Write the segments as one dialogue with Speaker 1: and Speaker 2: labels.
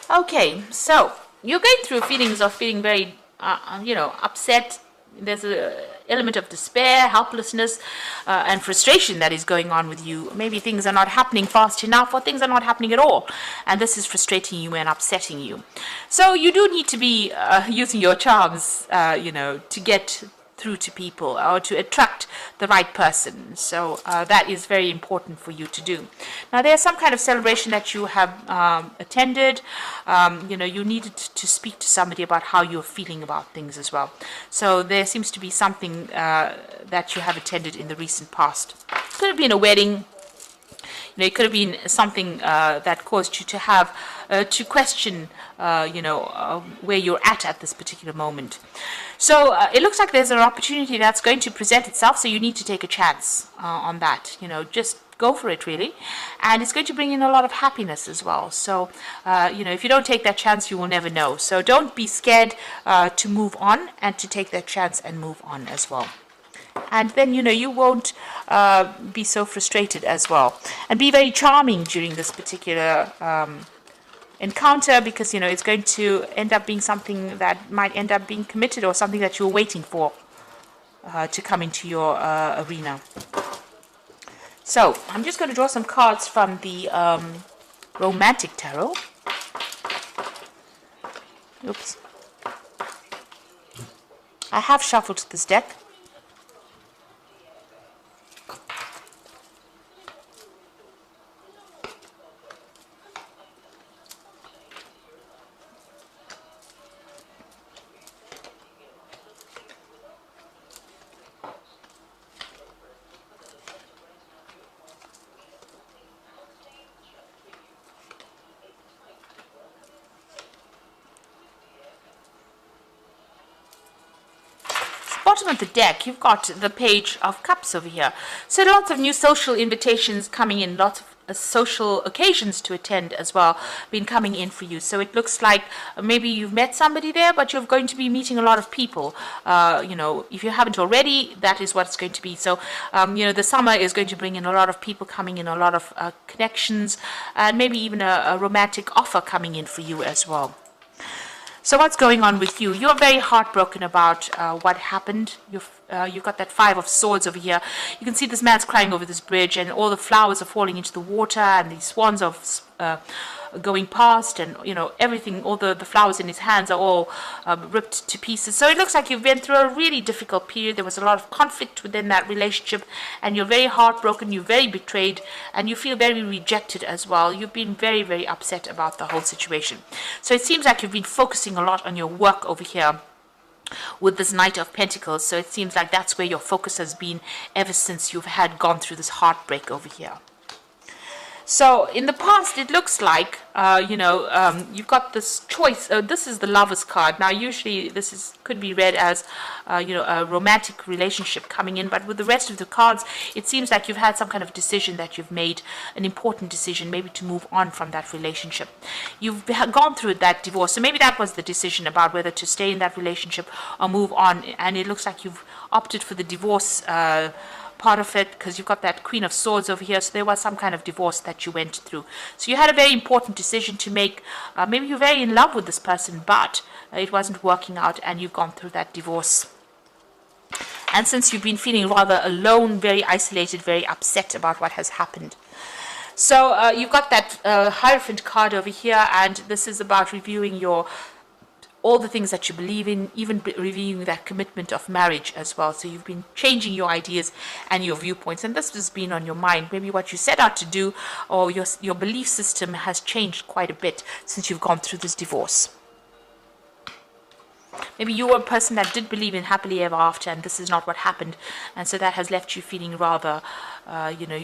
Speaker 1: Okay, so you're going through feelings of feeling very, upset. There's a element of despair, helplessness, and frustration that is going on with you. Maybe things are not happening fast enough, or things are not happening at all, and this is frustrating you and upsetting you. So you do need to be using your charms, to get through to people or to attract the right person. So that is very important for you to do. Now, there's some kind of celebration that you have attended. You needed to speak to somebody about how you're feeling about things as well. So there seems to be something that you have attended in the recent past. Could have been a wedding. It could have been something that caused you to have to question, where you're at this particular moment. So it looks like there's an opportunity that's going to present itself. So you need to take a chance on that. Just go for it, really, and it's going to bring in a lot of happiness as well. So if you don't take that chance, you will never know. So don't be scared to move on and to take that chance and move on as well. And then, you won't be so frustrated as well. And be very charming during this particular encounter, because, it's going to end up being something that might end up being committed, or something that you're waiting for to come into your arena. So I'm just going to draw some cards from the Romantic Tarot. Oops. I have shuffled this deck. Bottom of the deck, you've got the Page of Cups over here. So lots of new social invitations coming in, lots of social occasions to attend as well, been coming in for you. So it looks like maybe you've met somebody there, but you're going to be meeting a lot of people. If you haven't already, that is what it's going to be. So, the summer is going to bring in a lot of people coming in, a lot of connections, and maybe even a romantic offer coming in for you as well. So what's going on with you? You're very heartbroken about what happened. You've got that Five of Swords over here. You can see this man's crying over this bridge, and all the flowers are falling into the water, and these swans are going past, and everything, all the flowers in his hands are all ripped to pieces. So it looks like you've been through a really difficult period. There was a lot of conflict within that relationship, and you're very heartbroken, you're very betrayed, and you feel very rejected as well. You've been very, very upset about the whole situation. So it seems like you've been focusing a lot on your work over here with this Knight of Pentacles. So it seems like that's where your focus has been ever since you've gone through this heartbreak over here. So in the past, it looks like, you've got this choice. This is the Lover's card. Now, usually this could be read as, a romantic relationship coming in. But with the rest of the cards, it seems like you've had some kind of decision that you've made, an important decision, maybe to move on from that relationship. You've gone through that divorce. So maybe that was the decision about whether to stay in that relationship or move on. And it looks like you've opted for the divorce part of it, because you've got that Queen of Swords over here. So there was some kind of divorce that you went through. So you had a very important decision to make. Maybe you're very in love with this person, but it wasn't working out, and you've gone through that divorce. And since you've been feeling rather alone, very isolated, very upset about what has happened. So you've got that Hierophant card over here, and this is about reviewing all the things that you believe in, even reviewing that commitment of marriage as well. So you've been changing your ideas and your viewpoints, and this has been on your mind. Maybe what you set out to do, or your belief system has changed quite a bit since you've gone through this divorce. Maybe you were a person that did believe in happily ever after, and this is not what happened, and so that has left you feeling rather,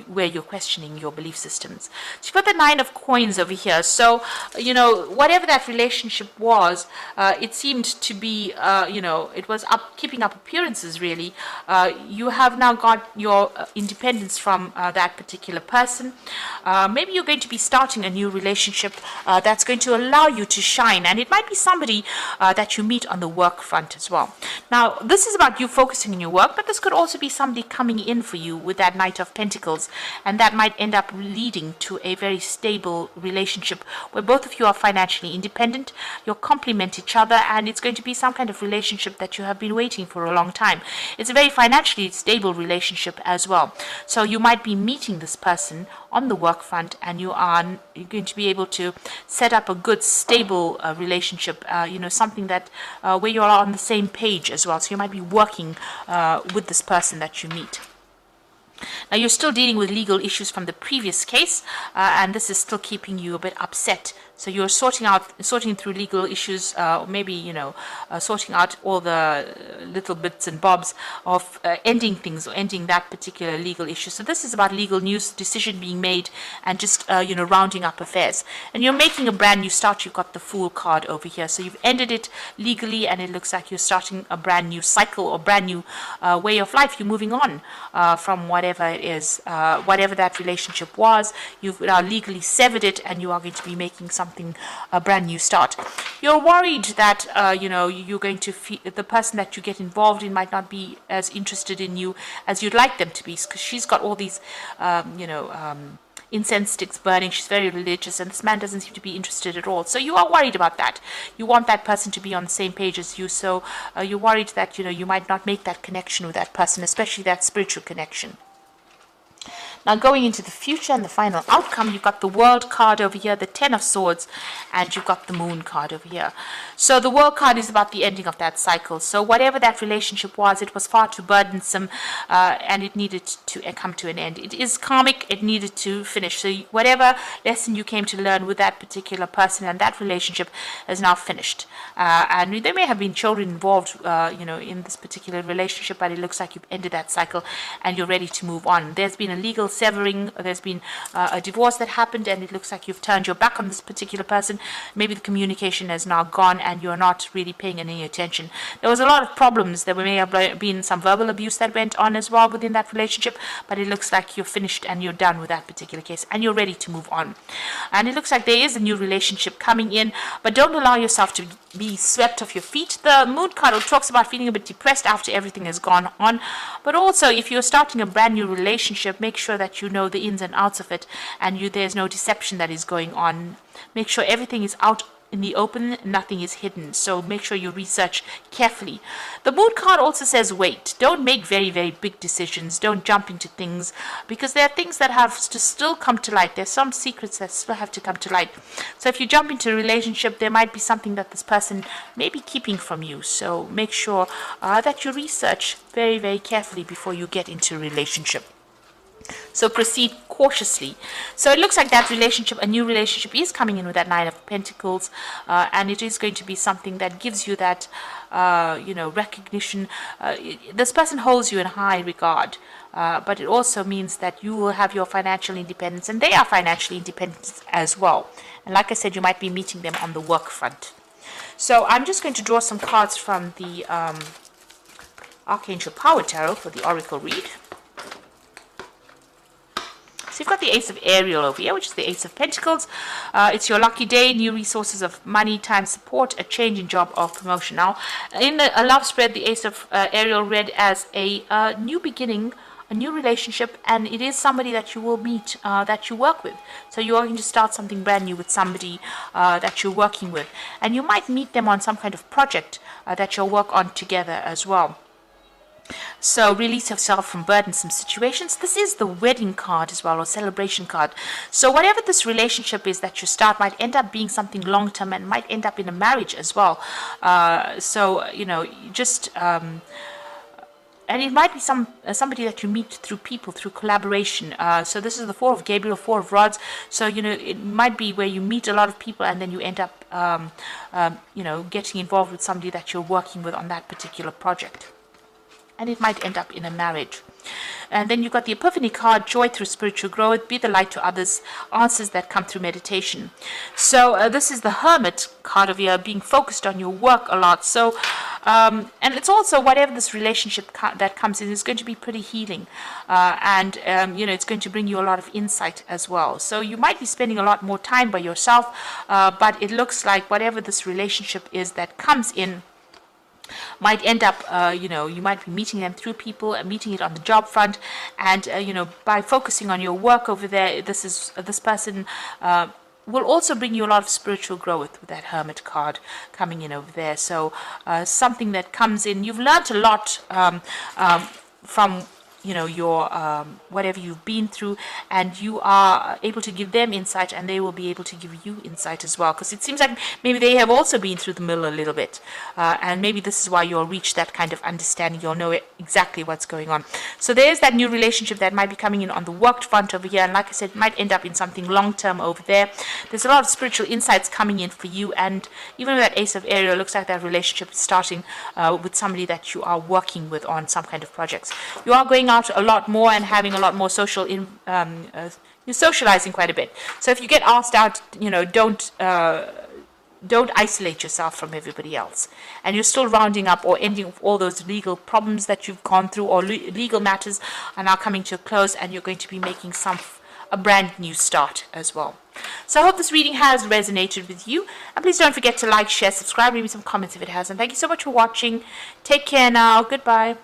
Speaker 1: where you're questioning your belief systems. So you've got the Nine of Coins over here. So, whatever that relationship was, it seemed to be, it was keeping up appearances, really. You have now got your independence from that particular person. Maybe you're going to be starting a new relationship that's going to allow you to shine, and it might be somebody that you meet on the work front as well. Now, this is about you focusing on your work, but this could also be somebody coming in for you with that Knight of of Pentacles, and that might end up leading to a very stable relationship where both of you are financially independent, you'll complement each other, and it's going to be some kind of relationship that you have been waiting for a long time. It's a very financially stable relationship as well. So you might be meeting this person on the work front, and you're going to be able to set up a good stable relationship, something that where you're on the same page as well. So you might be working with this person that you meet. Now, you're still dealing with legal issues from the previous case, and this is still keeping you a bit upset. So you're sorting through legal issues, maybe, sorting out all the little bits and bobs of ending things or ending that particular legal issue. So this is about legal news, decision being made, and just, rounding up affairs. And you're making a brand new start. You've got the Fool card over here. So you've ended it legally, and it looks like you're starting a brand new cycle or brand new way of life. You're moving on from whatever it is, whatever that relationship was. You've now legally severed it, and you are going to be making a brand new start. You're worried that you're going to feel the person that you get involved in might not be as interested in you as you'd like them to be, because she's got all these incense sticks burning. She's very religious, and this man doesn't seem to be interested at all. So you are worried about that. You want that person to be on the same page as you. So you're worried that you might not make that connection with that person, especially that spiritual connection. Now, going into the future and the final outcome, you've got the World card over here, the Ten of Swords, and you've got the Moon card over here. So the World card is about the ending of that cycle. So whatever that relationship was, it was far too burdensome, and it needed to come to an end. It is karmic. It needed to finish. So whatever lesson you came to learn with that particular person and that relationship is now finished. And there may have been children involved, in this particular relationship, but it looks like you've ended that cycle and you're ready to move on. There's been a legal severing, there's been a divorce that happened, and it looks like you've turned your back on this particular person. Maybe the communication has now gone and you're not really paying any attention. There was a lot of problems. There may have been some verbal abuse that went on as well within that relationship, but it looks like you're finished and you're done with that particular case and you're ready to move on. And it looks like there is a new relationship coming in, but don't allow yourself to be swept off your feet. The Moon card talks about feeling a bit depressed after everything has gone on, but also if you're starting a brand new relationship, make sure that you know the ins and outs of it, and there's no deception that is going on. Make sure everything is out in the open, nothing is hidden. So make sure you research carefully. The Moon card also says wait. Don't make very, very big decisions. Don't jump into things, because there are things that have to still come to light. There's some secrets that still have to come to light. So if you jump into a relationship, there might be something that this person may be keeping from you. So make sure that you research very, very carefully before you get into a relationship. So proceed cautiously. So it looks like that relationship, a new relationship, is coming in with that Nine of Pentacles, and it is going to be something that gives you that, recognition. This person holds you in high regard, but it also means that you will have your financial independence, and they are financially independent as well. And like I said, you might be meeting them on the work front. So I'm just going to draw some cards from the Archangel Power Tarot for the Oracle read. So you've got the Ace of Ariel over here, which is the Ace of Pentacles. It's your lucky day, new resources of money, time, support, a change in job or promotion. Now, in a love spread, the Ace of Ariel read as a new beginning, a new relationship, and it is somebody that you will meet, that you work with. So you are going to start something brand new with somebody that you're working with. And you might meet them on some kind of project that you'll work on together as well. So release yourself from burdensome situations. This is the wedding card as well, or celebration card. So whatever this relationship is that you start might end up being something long-term and might end up in a marriage as well. And it might be somebody that you meet through people, through collaboration. So this is the Four of Gabriel, Four of Rods. So, it might be where you meet a lot of people and then you end up, getting involved with somebody that you're working with on that particular project. And it might end up in a marriage. And then you've got the Epiphany card, joy through spiritual growth, be the light to others, answers that come through meditation. So this is the Hermit card of here, being focused on your work a lot. So, and it's also whatever this relationship that comes in is going to be pretty healing. It's going to bring you a lot of insight as well. So you might be spending a lot more time by yourself, but it looks like whatever this relationship is that comes in, might end up, you might be meeting them through people and meeting it on the job front. And, by focusing on your work over there, this person will also bring you a lot of spiritual growth with that Hermit card coming in over there. So something that comes in, you've learned a lot from your whatever you've been through, and you are able to give them insight, and they will be able to give you insight as well, because it seems like maybe they have also been through the mill a little bit, and maybe this is why you'll reach that kind of understanding. You'll know exactly what's going on. So there's that new relationship that might be coming in on the work front over here, and like I said, it might end up in something long term over there. There's a lot of spiritual insights coming in for you, and even with that Ace of Ariel, it looks like that relationship is starting with somebody that you are working with on some kind of projects. You are going out a lot more and having a lot more you're socializing quite a bit. So if you get asked out, don't isolate yourself from everybody else. And you're still rounding up or ending all those legal problems that you've gone through, or legal matters are now coming to a close, and you're going to be making a brand new start as well. So I hope this reading has resonated with you. And please don't forget to like, share, subscribe, leave me some comments if it has. And thank you so much for watching. Take care now. Goodbye.